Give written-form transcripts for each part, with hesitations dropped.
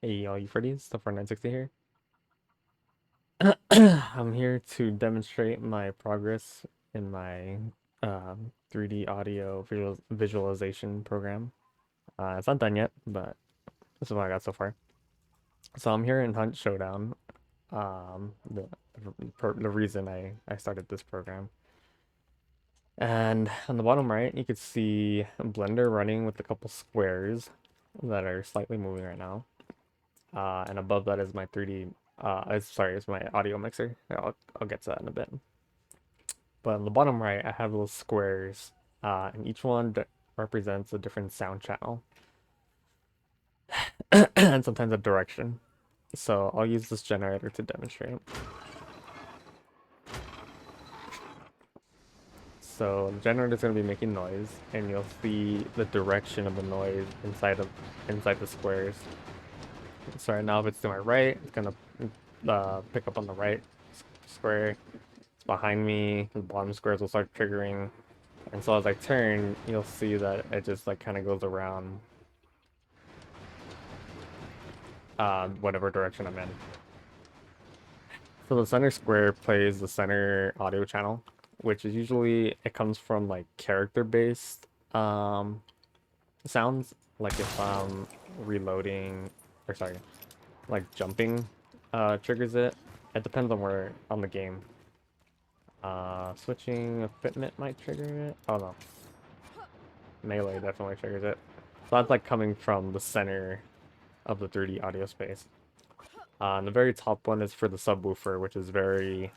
Hey, all you Freddies, the 4960 here. I'm here to demonstrate my progress in my 3D audio visualization program. It's not done yet, but this is what I got so far. So I'm here in Hunt Showdown. The reason I started this program. And on the bottom right, you could see Blender running with a couple squares that are slightly moving right now. And above that is my 3D, is my audio mixer. I'll get to that in a bit. But on the bottom right, I have little squares, and each one represents a different sound channel and sometimes a direction. So I'll use this generator to demonstrate. So the generator is going to be making noise, and you'll see the direction of the noise inside the squares. So right now, if it's to my right, it's gonna pick up on the right square. It's behind me. The bottom squares will start triggering, and so as I turn, you'll see that it just like kind of goes around whatever direction I'm in. So the center square plays the center audio channel, which is usually it comes from like character-based sounds. Like if I'm reloading, or sorry, like jumping triggers it. It depends on where on the game. Switching equipment might trigger it. Oh no, melee definitely triggers it. So that's like coming from the center of the 3D audio space. And the very top one is for the subwoofer, which is very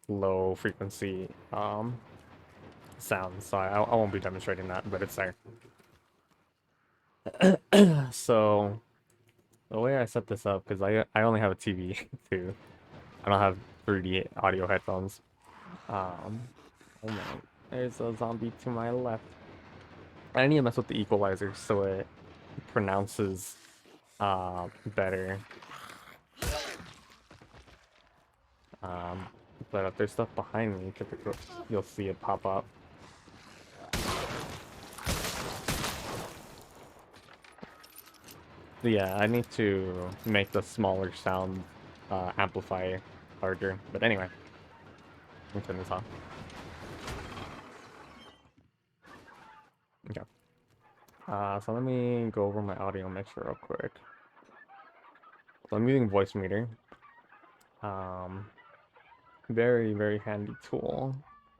low frequency sound. So I won't be demonstrating that, but it's there. So the way I set this up, because I only have a TV too. I don't have 3D audio headphones. Um, oh man, there's a zombie to my left. I need to mess with the equalizer so it pronounces better. Um, but if there's stuff behind me, typically you'll see it pop up. Yeah, I need to make the smaller sound amplifier larger. But anyway, let me turn this off. Okay. So let me go over my audio mixer real quick. So I'm using Voicemeeter. Um, very, very handy tool.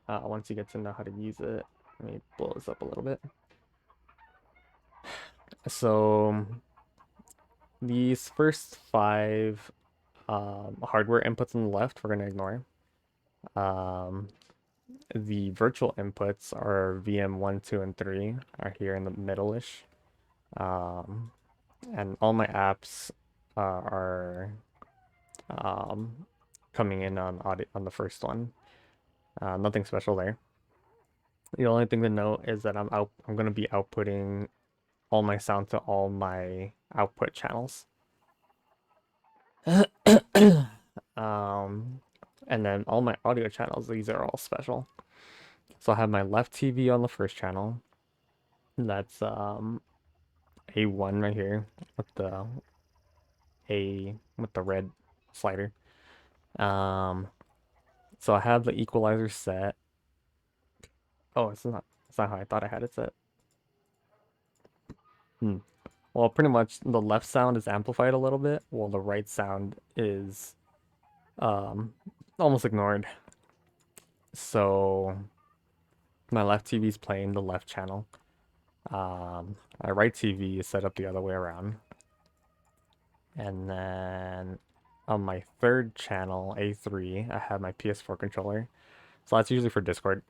Once you get to know how to use it, let me blow this up a little bit. So these first five hardware inputs on the left, we're gonna ignore. Um, the virtual inputs are VM1, 2, and 3 are here in the middle-ish. Um, and all my apps are um, coming in on audio on the first one. Nothing special there. The only thing to note is that I'm gonna be outputting all my sound to all my output channels. Um, and then all my audio channels, these are all special. So I have my left TV on the first channel. That's A1 right here with the red slider. Um, so I have the equalizer set. Oh, it's not how I thought I had it set. Hmm. Well, pretty much the left sound is amplified a little bit, while the right sound is um almost ignored. So my left TV is playing the left channel. My right TV is set up the other way around. And then on my third channel, A3, I have my PS4 controller. So that's usually for Discord.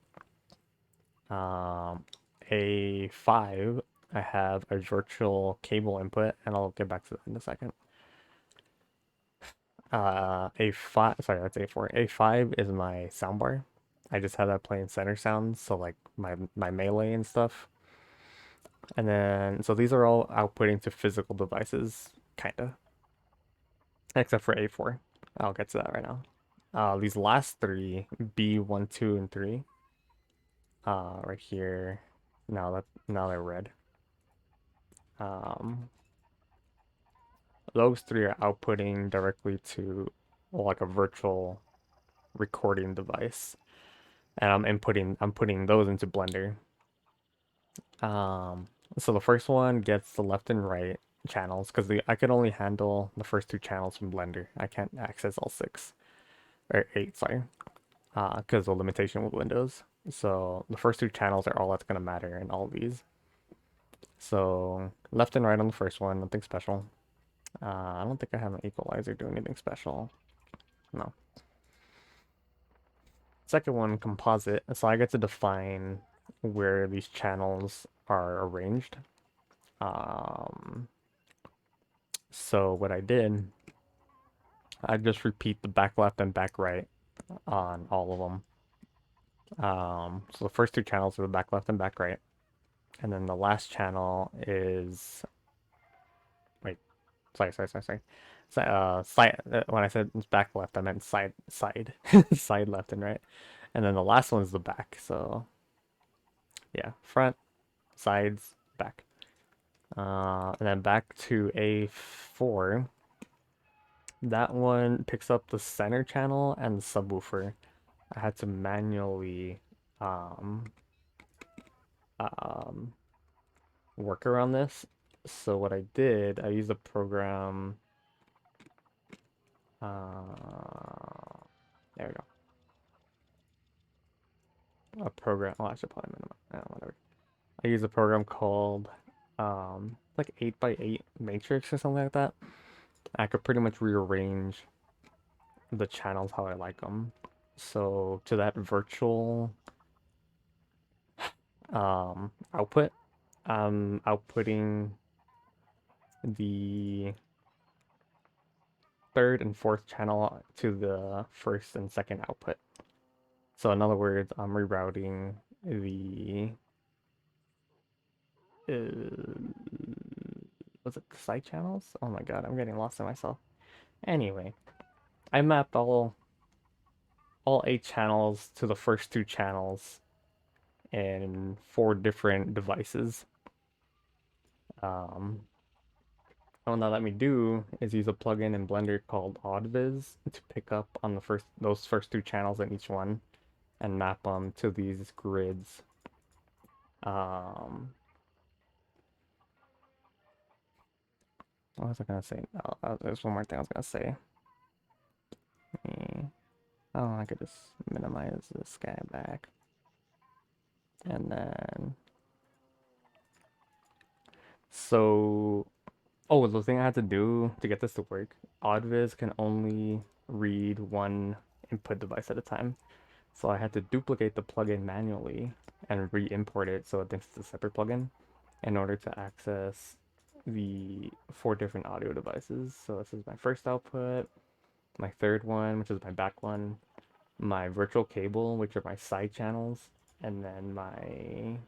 Um, A5, I have a virtual cable input, and I'll get back to that in a second. A5, sorry, that's A4. A5 is my soundbar. I just have that playing center sounds, so like my melee and stuff. And then, so these are all outputting to physical devices, kinda, except for A4. I'll get to that right now. These last three, B1, 2, and 3, right here, now they're red. Um, those three are outputting directly to like a virtual recording device, and I'm putting those into Blender. So the first one gets the left and right channels because I can only handle the first two channels from Blender. I can't access all six or eight, sorry, because of the limitation with Windows. So the first two channels are all that's gonna matter in all these. So left and right on the first one, nothing special. I don't think I have an equalizer do anything special. No. Second one, composite. So I get to define where these channels are arranged. So what I did, I just repeat the back left and back right on all of them. So the first two channels are the back left and back right. And then the last channel is, wait, sorry. Side, when I said back left, I meant side, side left and right. And then the last one's the back. So yeah, front, sides, back. And then back to A4. That one picks up the center channel and the subwoofer. I had to manually um, um, work around this. So what I did, I used a program. There we go. A program. Oh, I should probably minimize. Whatever. I use a program called like 8x8 matrix or something like that. I could pretty much rearrange the channels how I like them. So to that virtual output, I'm outputting the third and fourth channel to the first and second output. So in other words, I'm rerouting the was it the side channels? Oh my god, I'm getting lost in myself. Anyway, I mapped all 8 channels to the first 2 channels in 4 different devices. What that let me do is use a plugin in Blender called OddViz to pick up on those first 2 channels in each one and map them to these grids. What was I gonna say? There's one more thing I was gonna say. Oh, I could just minimize this guy back. And then... So... Oh, the thing I had to do to get this to work, OddViz can only read one input device at a time. So I had to duplicate the plugin manually and re-import it so it thinks it's a separate plugin in order to access the 4 different audio devices. So this is my first output, my third one, which is my back one, my virtual cable, which are my side channels, and then my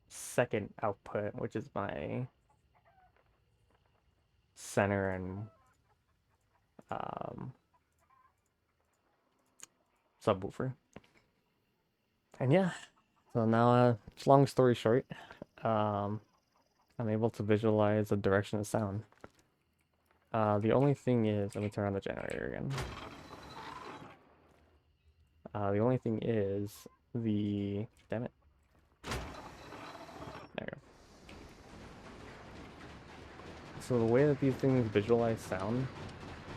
second output, which is my center and subwoofer. And yeah, so now, long story short, I'm able to visualize the direction of sound. The only thing is, let me turn on the generator again. The only thing is damn it. There we go. So the way that these things visualize sound,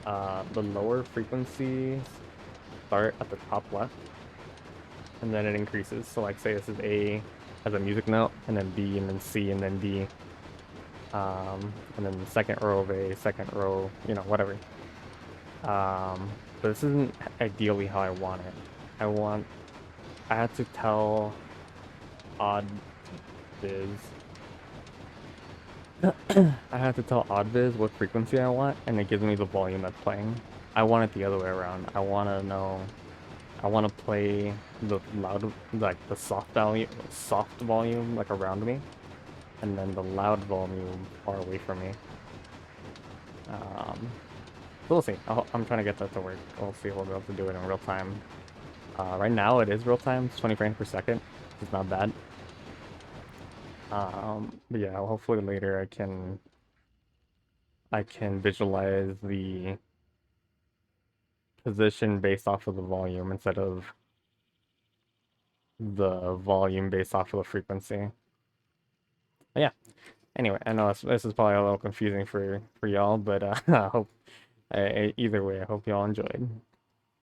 the lower frequencies start at the top left, and then it increases. So like say this is A as a music note, and then B, and then C, and then D. And then the second row of A, second row, you know, whatever. But this isn't ideally how I want it. I had to tell OddViz what frequency I want, and it gives me the volume that's playing. I want it the other way around. I want to play the loud, like the soft volume, like around me, and then the loud volume far away from me. So we'll see. I'm trying to get that to work. We'll see if we'll be able to do it in real time. Right now it is real time. It's 20 frames per second. It's not bad. But yeah, hopefully later I can visualize the position based off of the volume instead of the volume based off of the frequency. But yeah. Anyway, I know this is probably a little confusing for y'all, but I hope either way, I hope y'all enjoyed.